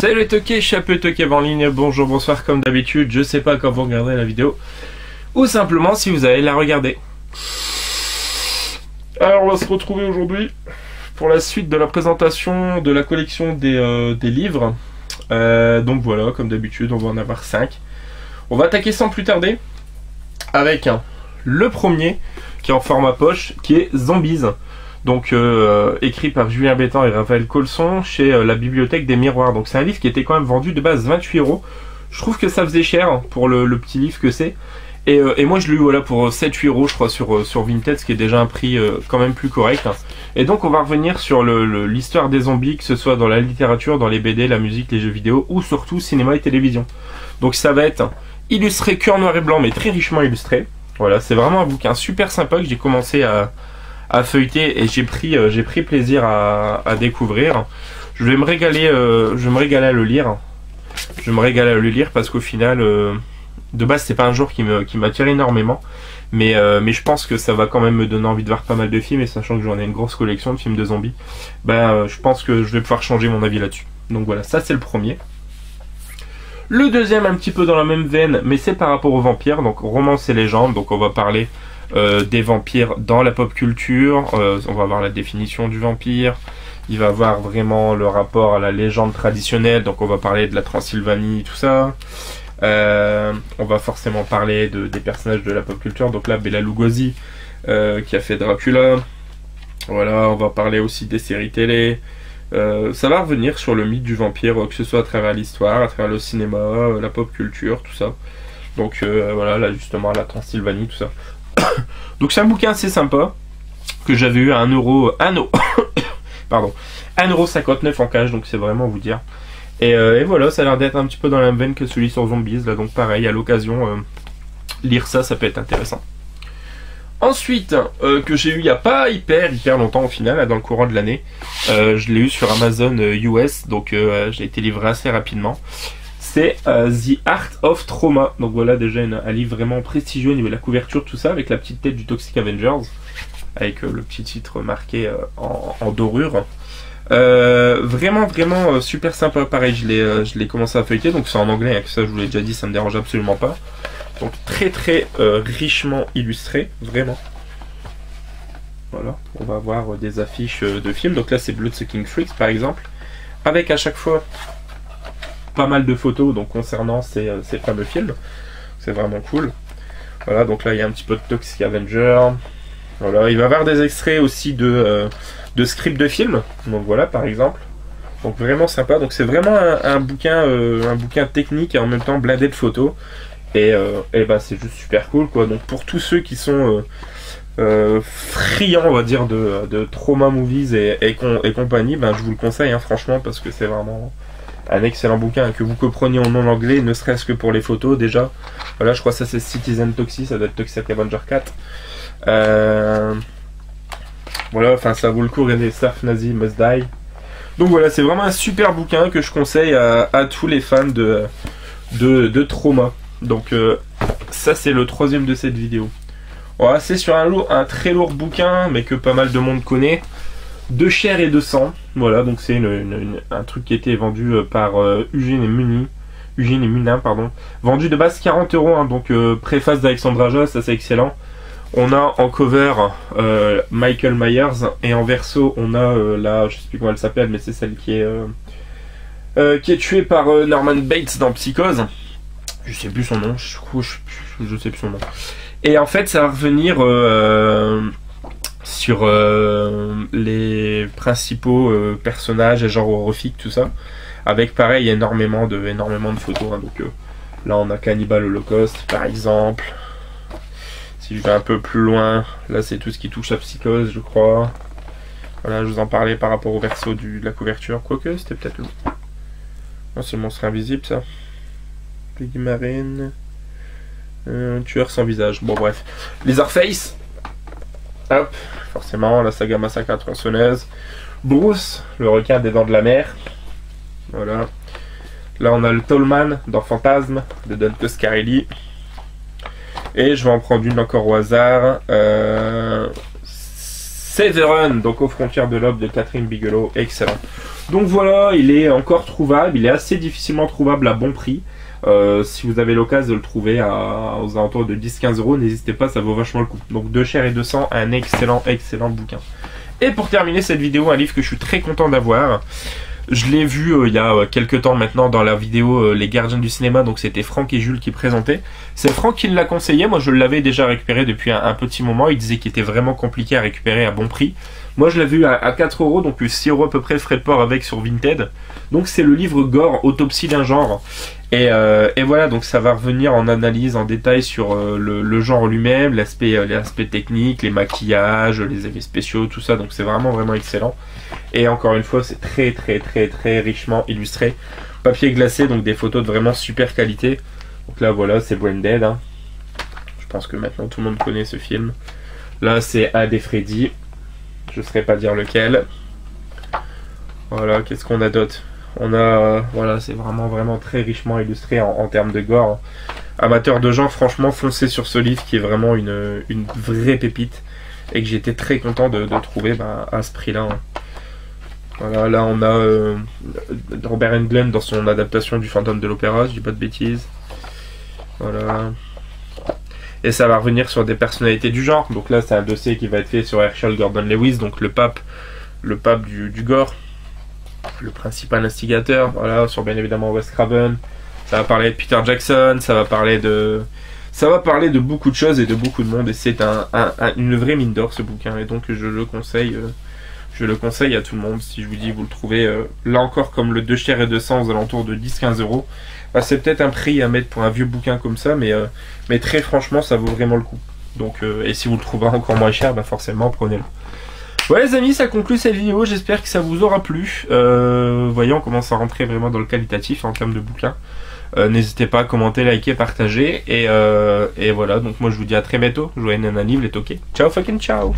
Salut les toqués, chapeau toqué en ligne, bonjour, bonsoir comme d'habitude, je sais pas quand vous regardez la vidéo, ou simplement si vous allez la regarder. Alors on va se retrouver aujourd'hui pour la suite de la présentation de la collection des livres. Donc voilà, comme d'habitude, on va en avoir 5. On va attaquer sans plus tarder avec le premier qui est en format poche, qui est Zombies. Donc écrit par Julien Bétan et Raphaël Colson chez la Bibliothèque des Miroirs. Donc c'est un livre qui était quand même vendu de base 28 €. Je trouve que ça faisait cher pour le petit livre que c'est. Et moi je l'ai eu voilà, pour 7-8 € je crois sur Vinted, ce qui est déjà un prix quand même plus correct. Et donc on va revenir sur l'histoire des zombies, que ce soit dans la littérature, dans les BD, la musique, les jeux vidéo, ou surtout cinéma et télévision. Donc ça va être illustré que en noir et blanc, mais très richement illustré. Voilà, c'est vraiment un bouquin super sympa que j'ai commencé à feuilleter et j'ai pris plaisir à découvrir. Je vais me régaler à le lire. Je me régale à le lire parce qu'au final, de base c'est pas un genre qui m'attire énormément, mais je pense que ça va quand même me donner envie de voir pas mal de films, et sachant que j'en ai une grosse collection de films de zombies, je pense que je vais pouvoir changer mon avis là-dessus. Donc voilà, ça c'est le premier. Le deuxième, un petit peu dans la même veine, mais c'est par rapport aux vampires, donc romance et légende. Donc on va parler des vampires dans la pop culture, on va voir la définition du vampire, il va voir vraiment le rapport à la légende traditionnelle, donc on va parler de la Transylvanie, tout ça. On va forcément parler des personnages de la pop culture, donc là Bela Lugosi qui a fait Dracula. Voilà, on va parler aussi des séries télé. Ça va revenir sur le mythe du vampire, que ce soit à travers l'histoire, à travers le cinéma, la pop culture, tout ça. Donc voilà, là justement la Transylvanie, tout ça. Donc c'est un bouquin assez sympa que j'avais eu à 1,59 € en cash, donc c'est vraiment vous dire. Et voilà, ça a l'air d'être un petit peu dans la même veine que celui sur Zombies, là, donc pareil, à l'occasion, lire ça peut être intéressant. Ensuite, que j'ai eu il n'y a pas hyper longtemps au final, là, dans le courant de l'année, je l'ai eu sur Amazon US, donc j'ai été livré assez rapidement. C'est The Art of Trauma. Donc voilà, déjà un livre vraiment prestigieux au niveau de la couverture, tout ça, avec la petite tête du Toxic Avengers, avec le petit titre marqué en dorure. Vraiment super sympa. Pareil, je l'ai commencé à feuilleter, donc c'est en anglais, hein, que ça je vous l'ai déjà dit, ça me dérange absolument pas. Donc très richement illustré, vraiment. Voilà, on va avoir des affiches de films. Donc là c'est Bloodsucking Freaks par exemple, avec à chaque fois pas mal de photos donc concernant ces fameux films. C'est vraiment cool. Voilà, donc là il y a un petit peu de Toxic Avenger. Voilà, il va y avoir des extraits aussi de scripts de films. Donc voilà, par exemple. Donc vraiment sympa. Donc c'est vraiment un bouquin technique et en même temps blindé de photos. Et c'est juste super cool, quoi. Donc pour tous ceux qui sont friands, on va dire, de trauma movies et compagnie, je vous le conseille, hein, franchement, parce que c'est vraiment un excellent bouquin, que vous compreniez en non anglais, ne serait-ce que pour les photos déjà. Voilà, je crois que ça c'est Citizen Toxic, ça doit être Toxic Avenger 4. Voilà, enfin ça vaut le coup, regardez, Surf Nazi Must Die. Donc voilà, c'est vraiment un super bouquin que je conseille à tous les fans de trauma. Donc ça c'est le troisième de cette vidéo. Voilà, c'est sur un très lourd bouquin, mais que pas mal de monde connaît. De chair et de sang. Voilà, donc c'est un truc qui était vendu par Eugène et Munin, pardon. Vendu de base 40 €, hein, donc préface d'Alexandre Aja, ça c'est excellent. On a en cover Michael Myers, et en verso on a là, je sais plus comment elle s'appelle, mais c'est celle qui est tuée par Norman Bates dans Psychose. Je sais plus son nom, je sais plus son nom. Et en fait ça va revenir sur les principaux personnages et genre horrifiques, tout ça, avec pareil énormément de photos, hein. Donc là on a Cannibal Holocaust par exemple. Si je vais un peu plus loin, là c'est tout ce qui touche à Psychose, je crois. Voilà, je vous en parlais par rapport au verso de la couverture, quoique c'était peut-être lui. Non, c'est le monstre invisible, ça. Peggy Marine, tueur sans visage. Bon bref, Leatherface. Hop, forcément, la saga Massacre à tronçonneuse. Bruce, le requin des dents de la mer. Voilà. Là, on a le Tollman dans Fantasme de Don Coscarelli. Et je vais en prendre une encore au hasard. Severin, donc aux frontières de l'aube de Catherine Bigelow. Excellent. Donc voilà, il est encore trouvable, il est assez difficilement trouvable à bon prix. Si vous avez l'occasion de le trouver aux alentours de 10-15 euros, n'hésitez pas, ça vaut vachement le coup. Donc Deux Chers et 200, un excellent bouquin. Et pour terminer cette vidéo, un livre que je suis très content d'avoir. Je l'ai vu il y a quelques temps maintenant dans la vidéo Les Gardiens du cinéma, donc c'était Franck et Jules qui présentaient. C'est Franck qui l'a conseillé, moi je l'avais déjà récupéré depuis un petit moment, il disait qu'il était vraiment compliqué à récupérer à bon prix. Moi je l'ai vu à 4 euros, donc 6 euros à peu près frais de port avec sur Vinted. Donc c'est le livre Gore, Autopsie d'un genre. Et voilà, donc ça va revenir en analyse, en détail sur le genre lui-même, l'aspect technique, les maquillages, les effets spéciaux, tout ça. Donc c'est vraiment excellent. Et encore une fois, c'est très richement illustré. Papier glacé, donc des photos de vraiment super qualité. Donc là voilà, c'est Brain Dead. Hein. Je pense que maintenant tout le monde connaît ce film. Là c'est A des Freddy. Je ne saurais pas dire lequel. Voilà, qu'est-ce qu'on a d'autre? On a, voilà, c'est vraiment très richement illustré en termes de gore. Amateur de genre, franchement, foncez sur ce livre qui est vraiment une vraie pépite. Et que j'étais très content de trouver à ce prix-là. Hein. Voilà, là on a Robert Englund dans son adaptation du Fantôme de l'Opéra, je dis pas de bêtises. Voilà. Et ça va revenir sur des personnalités du genre. Donc là c'est un dossier qui va être fait sur Herschel Gordon Lewis, donc le pape du gore. Le principal instigateur, voilà, sur bien évidemment Wes Craven. Ça va parler de Peter Jackson, ça va parler de beaucoup de choses et de beaucoup de monde. Et c'est une vraie mine d'or ce bouquin. Et donc je le conseille à tout le monde. Si je vous dis, vous le trouvez là encore comme le Deux Chers et 200 aux alentours de 10-15 euros. Bah, c'est peut-être un prix à mettre pour un vieux bouquin comme ça, mais très franchement, ça vaut vraiment le coup. Donc, et si vous le trouvez encore moins cher, bah forcément, prenez-le. Ouais les amis, ça conclut cette vidéo, j'espère que ça vous aura plu. Voyez, on commence à rentrer vraiment dans le qualitatif en termes de bouquins. N'hésitez pas à commenter, liker, partager. Et voilà, donc moi je vous dis à très bientôt. Joyeux Nananiv, les toqués. Ciao fucking ciao.